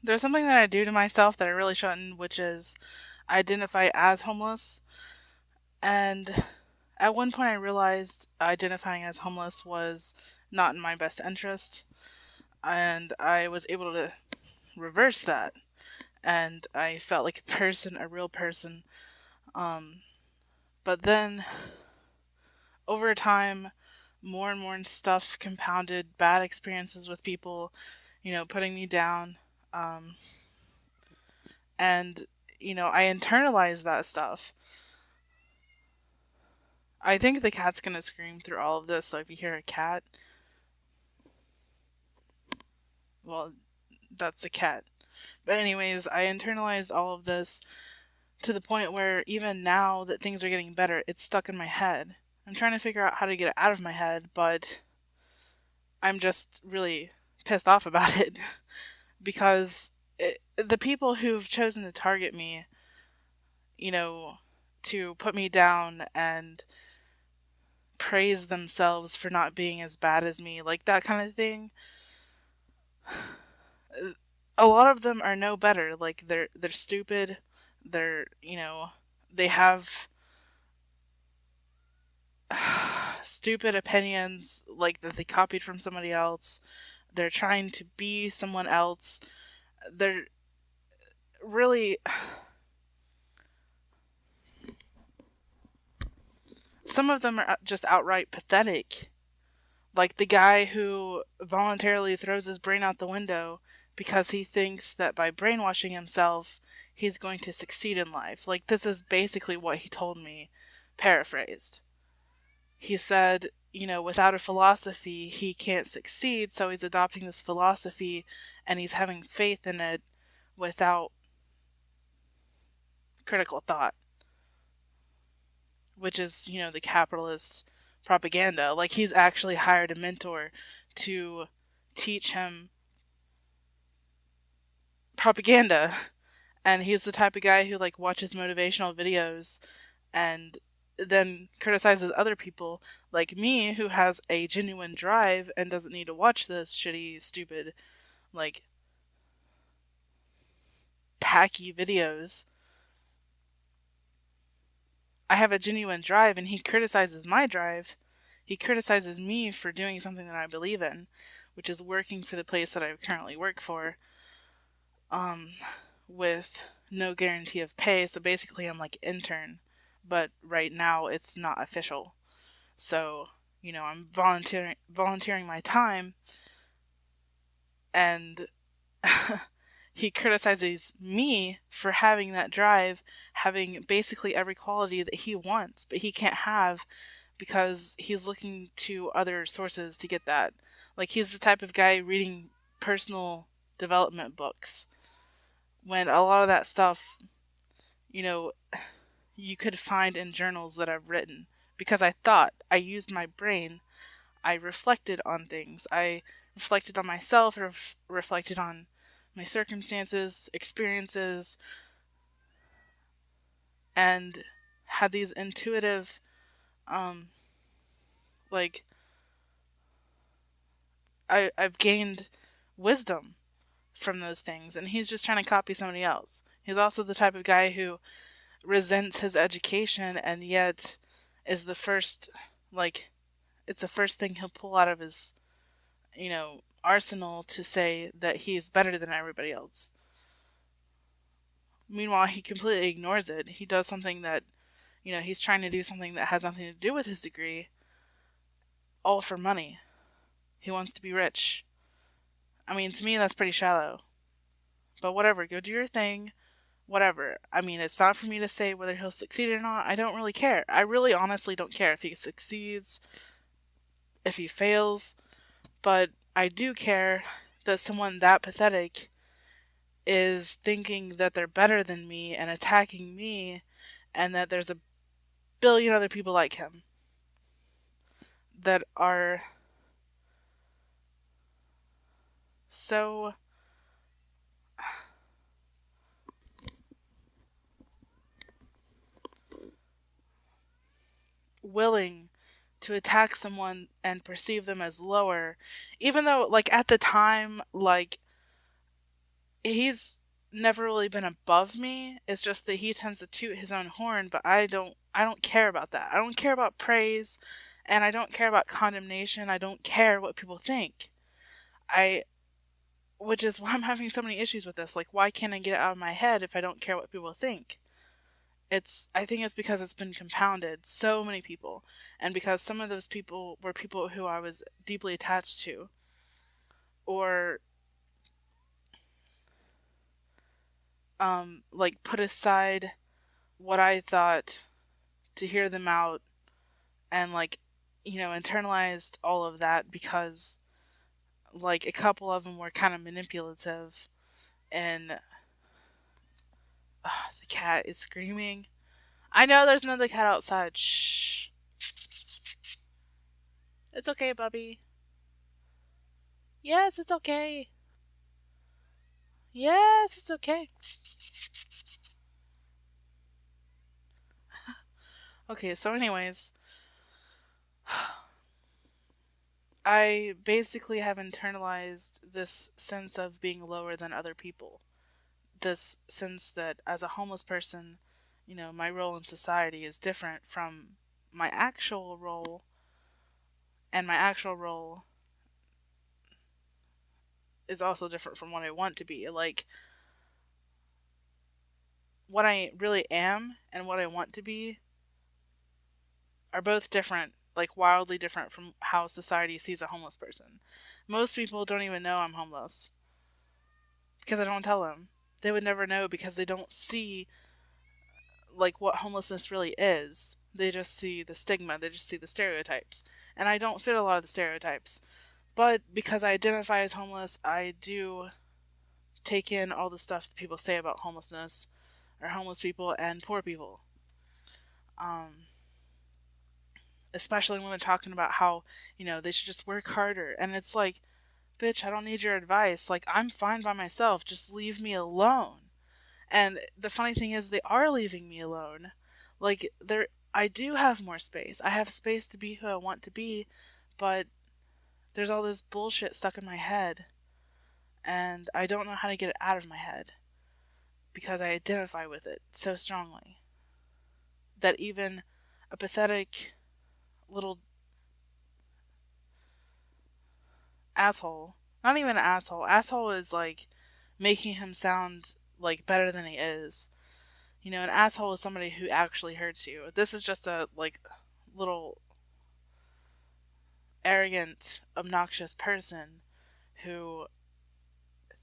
There's something that I do to myself that I really shouldn't, which is identify as homeless. And at one point, I realized identifying as homeless was not in my best interest, and I was able to reverse that. And I felt like a person, a real person. Um, but then over time, more and more stuff compounded bad experiences with people, putting me down. Um, and, I internalized that stuff. I think the cat's gonna scream through all of this, so if you hear a cat, well, that's a cat. But, anyways, I internalized all of this to the point where even now that things are getting better, it's stuck in my head. I'm trying to figure out how to get it out of my head, but I'm just really pissed off about it because the people who've chosen to target me, you know, to put me down and praise themselves for not being as bad as me, like that kind of thing, a lot of them are no better. Like they're stupid. They're, they have stupid opinions like that they copied from somebody else. They're trying to be someone else. They're really some of them are just outright pathetic. Like the guy who voluntarily throws his brain out the window because he thinks that by brainwashing himself, he's going to succeed in life. Like, this is basically what he told me, paraphrased. He said, without a philosophy, he can't succeed, so he's adopting this philosophy and he's having faith in it without critical thought, which is, the capitalist propaganda. Like, he's actually hired a mentor to teach him propaganda. And he's the type of guy who, like, watches motivational videos and then criticizes other people like me who has a genuine drive and doesn't need to watch this shitty, stupid, like, tacky videos. I have a genuine drive and he criticizes my drive. He criticizes me for doing something that I believe in, which is working for the place that I currently work for, um, with no guarantee of pay. So basically, I'm like intern, but right now it's not official. So, I'm volunteering my time, and he criticizes me for having that drive, having basically every quality that he wants, but he can't have because he's looking to other sources to get that. Like, he's the type of guy reading personal development books when a lot of that stuff, you know, you could find in journals that I've written because I thought, I used my brain, I reflected on things, I reflected on myself, reflected on my circumstances, experiences, and had these intuitive, um, like, I've gained wisdom from those things, and he's just trying to copy somebody else. He's also the type of guy who resents his education and yet is the first, like, it's the first thing he'll pull out of his, arsenal to say that he's better than everybody else. Meanwhile, he completely ignores it. He does something that, he's trying to do something that has nothing to do with his degree, all for money. He wants to be rich. I mean, to me, that's pretty shallow. But whatever, go do your thing. Whatever. I mean, it's not for me to say whether he'll succeed or not. I don't really care. I really honestly don't care if he succeeds, if he fails. But I do care that someone that pathetic is thinking that they're better than me and attacking me, and that there's a billion other people like him that are so willing to attack someone and perceive them as lower, even though, like, at the time, like, he's never really been above me. It's just that he tends to toot his own horn, but I don't care about that. I don't care about praise, and I don't care about condemnation. I don't care what people think. I Which is why I'm having so many issues with this. Like, why can't I get it out of my head if I don't care what people think? I think it's because it's been compounded, so many people, and because some of those people were people who I was deeply attached to, or like put aside what I thought to hear them out, and like, internalized all of that because like a couple of them were kind of manipulative, and the cat is screaming. I know there's another cat outside. Shh. It's okay, Bubby. Yes, it's okay. Yes, it's okay. Okay, so anyways, I basically have internalized this sense of being lower than other people. This sense that as a homeless person, my role in society is different from my actual role, and my actual role is also different from what I want to be. Like, what I really am and what I want to be are both different, like wildly different from how society sees a homeless person. Most people don't even know I'm homeless because I don't tell them. They would never know because they don't see like what homelessness really is. They just see the stigma, they just see the stereotypes. And I don't fit a lot of the stereotypes. But because I identify as homeless, I do take in all the stuff that people say about homelessness, or homeless people and poor people. Um, Especially when they're talking about how, they should just work harder. And it's like, bitch, I don't need your advice. Like, I'm fine by myself. Just leave me alone. And the funny thing is, they are leaving me alone. Like, I do have more space. I have space to be who I want to be, but there's all this bullshit stuck in my head, and I don't know how to get it out of my head because I identify with it so strongly that even a pathetic little asshole, not even an asshole is like making him sound like better than he is. An asshole is somebody who actually hurts you. This is just a like little arrogant, obnoxious person who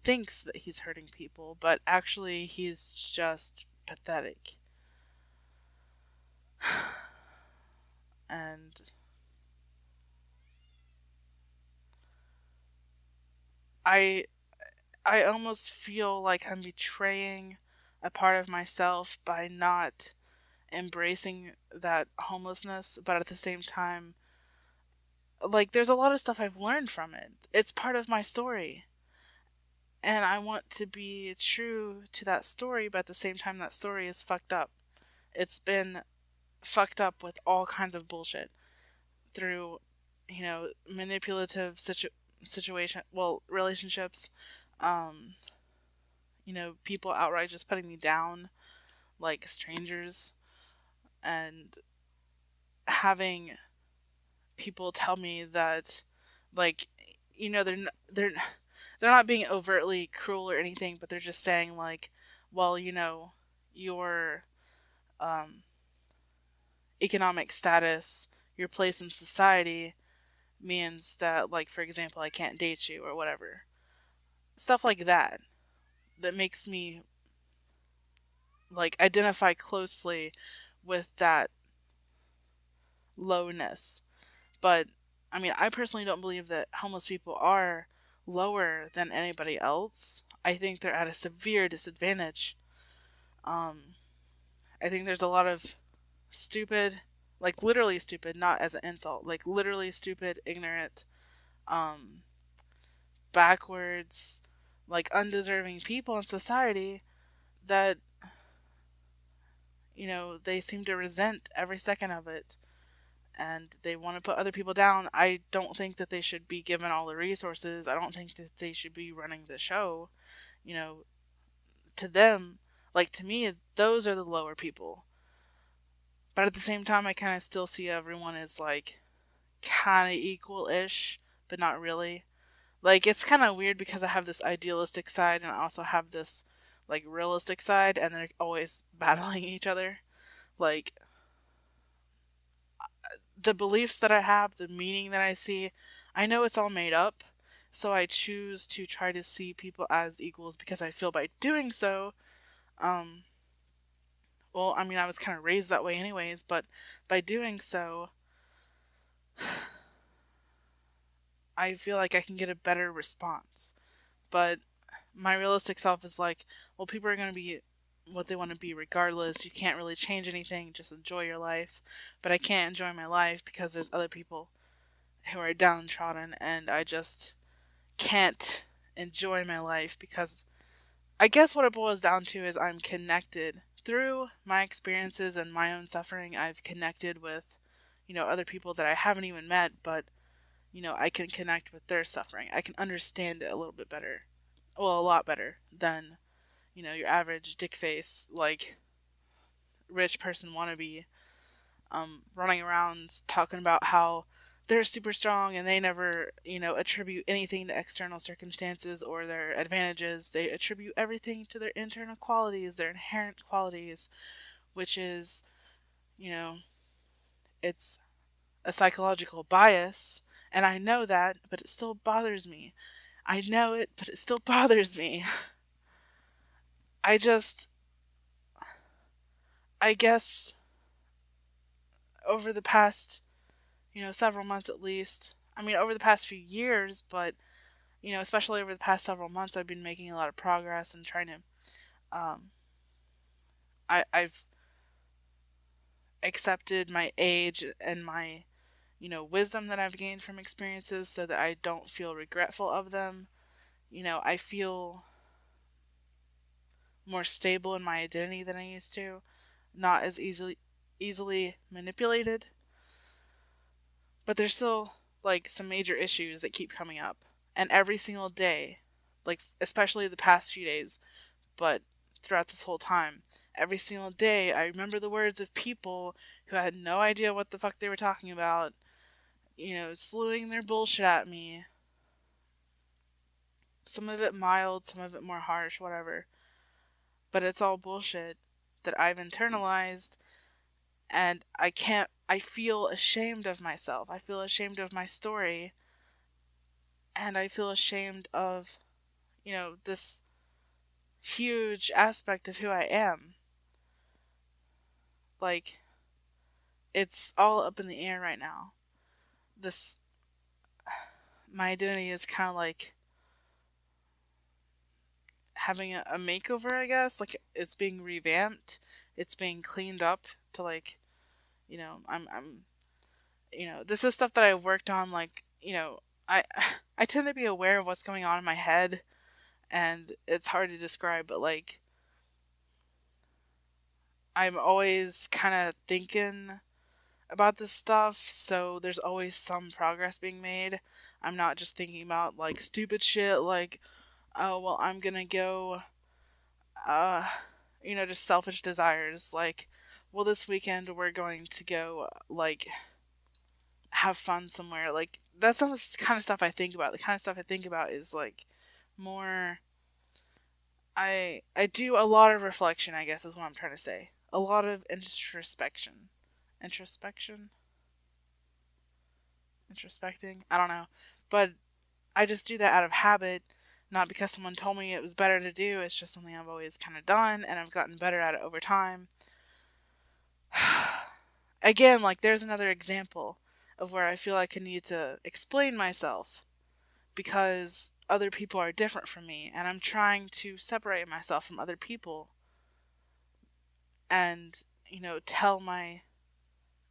thinks that he's hurting people, but actually he's just pathetic. And I I almost feel like I'm betraying a part of myself by not embracing that homelessness, but at the same time, like, there's a lot of stuff I've learned from it. It's part of my story. And I want to be true to that story, but at the same time, that story is fucked up. It's been fucked up with all kinds of bullshit through, manipulative situation, well, relationships, um, people outright just putting me down, like strangers, and having people tell me that, like, they're not being overtly cruel or anything, but they're just saying like, well, your um, economic status, your place in society means that, like, for example, I can't date you or whatever. Stuff like that makes me like identify closely with that lowness. But I mean, I personally don't believe that homeless people are lower than anybody else. I think they're at a severe disadvantage. Um, I think there's a lot of stupid, like literally stupid, not as an insult, like literally stupid, ignorant, um, backwards, like undeserving people in society that, they seem to resent every second of it, and they want to put other people down. I don't think that they should be given all the resources. I don't think that they should be running the show. you know, to them, like to me, those are the lower people. But at the same time, I kind of still see everyone as like kind of equal-ish, but not really. Like it's kind of weird because I have this idealistic side and I also have this like realistic side, and they're always battling each other. Like the beliefs that I have, the meaning that I see, I know it's all made up. So I choose to try to see people as equals because I feel by doing so, um, well, I mean, I was kind of raised that way anyways, but by doing so, I feel like I can get a better response. But my realistic self is like, well, people are going to be what they want to be regardless. You can't really change anything, just enjoy your life. But I can't enjoy my life because there's other people who are downtrodden, and I just can't enjoy my life because I guess what it boils down to is I'm connected through my experiences and my own suffering. I've connected with, other people that I haven't even met, but, I can connect with their suffering. I can understand it a little bit better. Well, a lot better than, your average dick face, like, rich person wannabe, running around talking about how they're super strong and they never, attribute anything to external circumstances or their advantages. They attribute everything to their internal qualities, their inherent qualities, which is, you know, it's a psychological bias. And I know that, but it still bothers me. I know it, but it still bothers me. I just, I guess over the past, several months at least, I mean, over the past few years, but especially over the past several months, I've been making a lot of progress and trying to. Um, I've accepted my age and my, wisdom that I've gained from experiences, so that I don't feel regretful of them. I feel more stable in my identity than I used to, not as easily manipulated. But there's still like some major issues that keep coming up, and every single day, like especially the past few days, but throughout this whole time, every single day, I remember the words of people who had no idea what the fuck they were talking about, slewing their bullshit at me. Some of it mild, some of it more harsh, whatever. But it's all bullshit that I've internalized, and I feel ashamed of myself. I feel ashamed of my story, and I feel ashamed of, this huge aspect of who I am. Like, it's all up in the air right now. This, my identity is kind of like having a makeover, I guess. Like, it's being revamped, it's being cleaned up to, like, I'm, this is stuff that I've worked on, like, I, I tend to be aware of what's going on in my head, and it's hard to describe, but, like, I'm always kind of thinking about this stuff, so there's always some progress being made. I'm not just thinking about like stupid shit like, oh well, I'm gonna go, uh, just selfish desires like, well, this weekend we're going to go like have fun somewhere. Like that's not the kind of stuff I think about. The kind of stuff I think about is like more. I do a lot of reflection, I guess is what I'm trying to say. A lot of introspection. Introspection? Introspecting? I don't know. But I just do that out of habit, not because someone told me it was better to do. It's just something I've always kind of done, and I've gotten better at it over time. Again, like, there's another example of where I feel like I need to explain myself because other people are different from me, and I'm trying to separate myself from other people and, tell my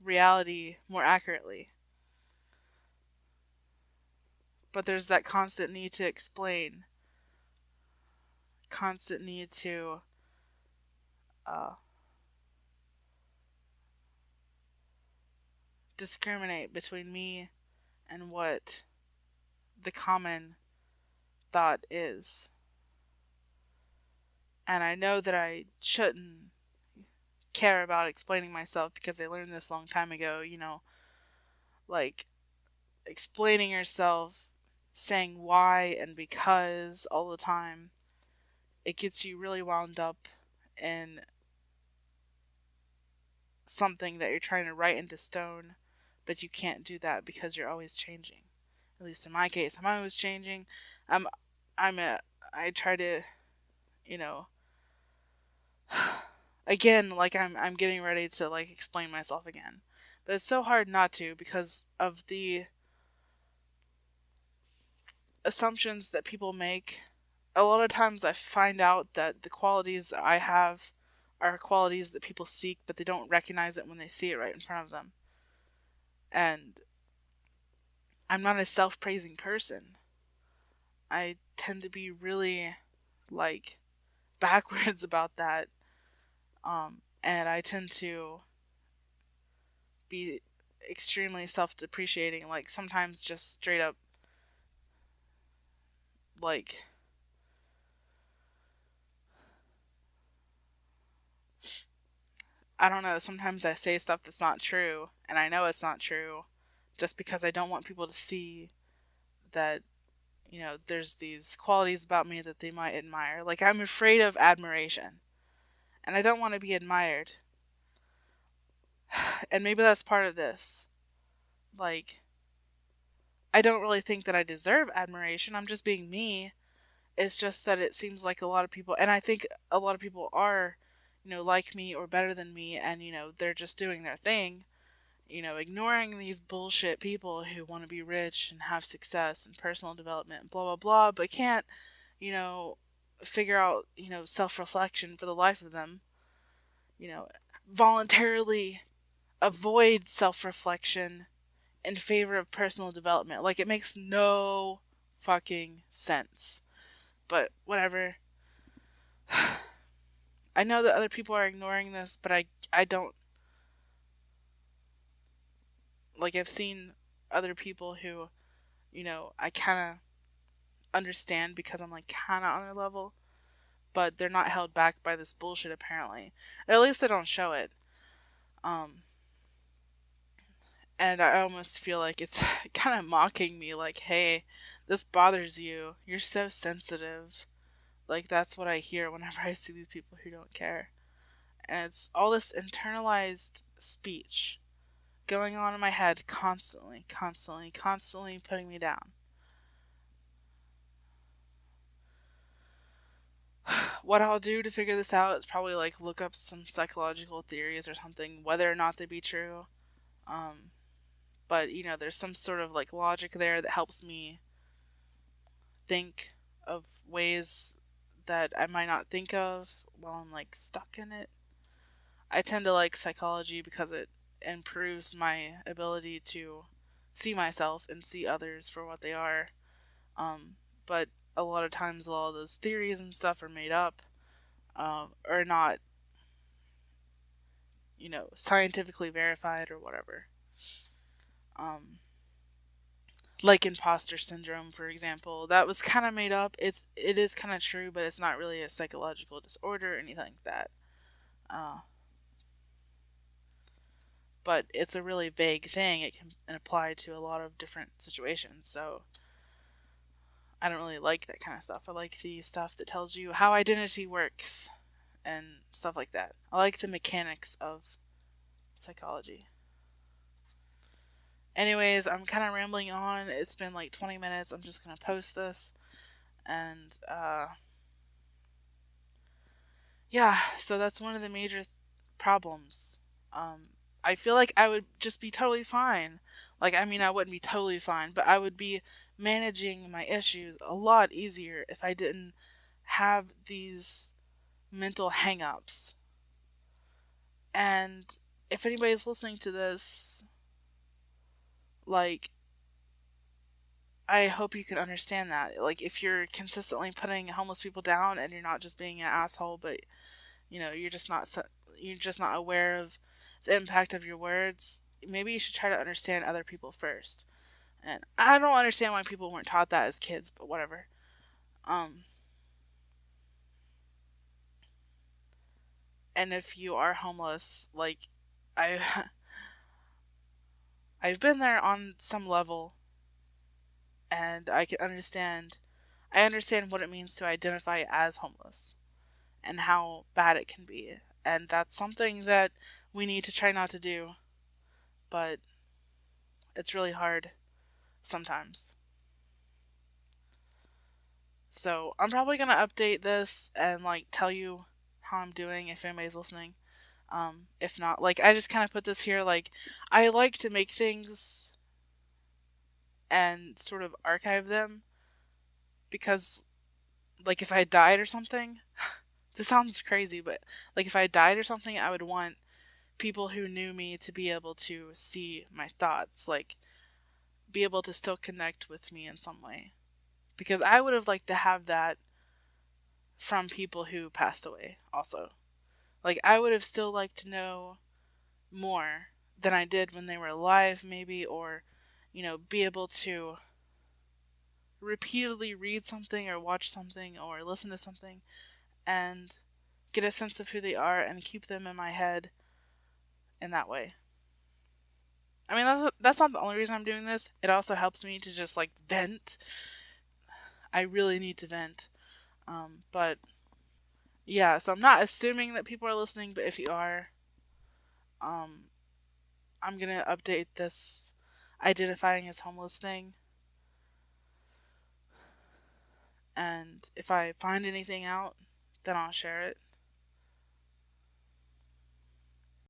reality more accurately. But there's that constant need to explain, constant need to uh, discriminate between me and what the common thought is. And I know that I shouldn't care about explaining myself because I learned this a long time ago, like explaining yourself, saying why and because all the time, it gets you really wound up in something that you're trying to write into stone, but you can't do that because you're always changing. At least in my case, I'm always changing. I'm I'm a I try to, you know, again, like I'm getting ready to like explain myself again. But it's so hard not to because of the assumptions that people make. A lot of times I find out that the qualities that I have are qualities that people seek, but they don't recognize it when they see it right in front of them. And I'm not a self praising person. I tend to be really like backwards about that. And I tend to be extremely self depreciating, like sometimes just straight up like I don't know, sometimes I say stuff that's not true and I know it's not true just because I don't want people to see that, there's these qualities about me that they might admire. Like I'm afraid of admiration and I don't want to be admired. And maybe that's part of this. Like I don't really think that I deserve admiration. I'm just being me. It's just that it seems like a lot of people, and I think a lot of people are, like me or better than me, and, they're just doing their thing, ignoring these bullshit people who want to be rich and have success and personal development and blah, blah, blah, but can't, you know, figure out, self reflection for the life of them, voluntarily avoid self reflection in favor of personal development. Like, it makes no fucking sense. But whatever. I know that other people are ignoring this, but I don't. Like, I've seen other people who, I kind of understand because I'm, like, kind of on their level, but they're not held back by this bullshit, apparently. Or at least they don't show it. And I almost feel like it's kind of mocking me, like, hey, this bothers you. You're so sensitive. Like, that's what I hear whenever I see these people who don't care. And it's all this internalized speech going on in my head constantly, constantly, constantly putting me down. What I'll do to figure this out is probably like look up some psychological theories or something, whether or not they be true. But there's some sort of like logic there that helps me think of ways that I might not think of while I'm like stuck in it. I tend to like psychology because it improves my ability to see myself and see others for what they are. But a lot of times, a lot of those theories and stuff are made up, or not, scientifically verified or whatever. Like imposter syndrome, for example, that was kind of made up. It is kind of true, but it's not really a psychological disorder or anything like that. But it's a really vague thing. It can apply to a lot of different situations. So I don't really like that kind of stuff. I like the stuff that tells you how identity works and stuff like that. I like the mechanics of psychology. Anyways, I'm kind of rambling on. It's been like 20 minutes. I'm just going to post this. And, yeah, so that's one of the major problems. I feel like I would just be totally fine. Like, I mean, I wouldn't be totally fine, but I would be managing my issues a lot easier if I didn't have these mental hang-ups. And if anybody's listening to this, like, I hope you can understand that. Like, if you're consistently putting homeless people down and you're not just being an asshole, but you're just not aware of the impact of your words, maybe you should try to understand other people first. And I don't understand why people weren't taught that as kids, but whatever. And if you are homeless, like, I I've been there on some level, and I understand what it means to identify as homeless and how bad it can be. And that's something that we need to try not to do, but it's really hard sometimes. So I'm probably gonna update this and like tell you how I'm doing if anybody's listening. If not, like I just kind of put this here. Like I like to make things and sort of archive them because, like, if I died or something, this sounds crazy, but like if I died or something, I would want people who knew me to be able to see my thoughts, like be able to still connect with me in some way. Because I would have liked to have that from people who passed away also. Like I would have still liked to know more than I did when they were alive, maybe, or, be able to repeatedly read something or watch something or listen to something and get a sense of who they are and keep them in my head in that way. I mean, that's not the only reason I'm doing this. It also helps me to just like vent. I really need to vent. But yeah, so I'm not assuming that people are listening, but if you are, um, I'm gonna update this identifying as homeless thing. And if I find anything out, then I'll share it.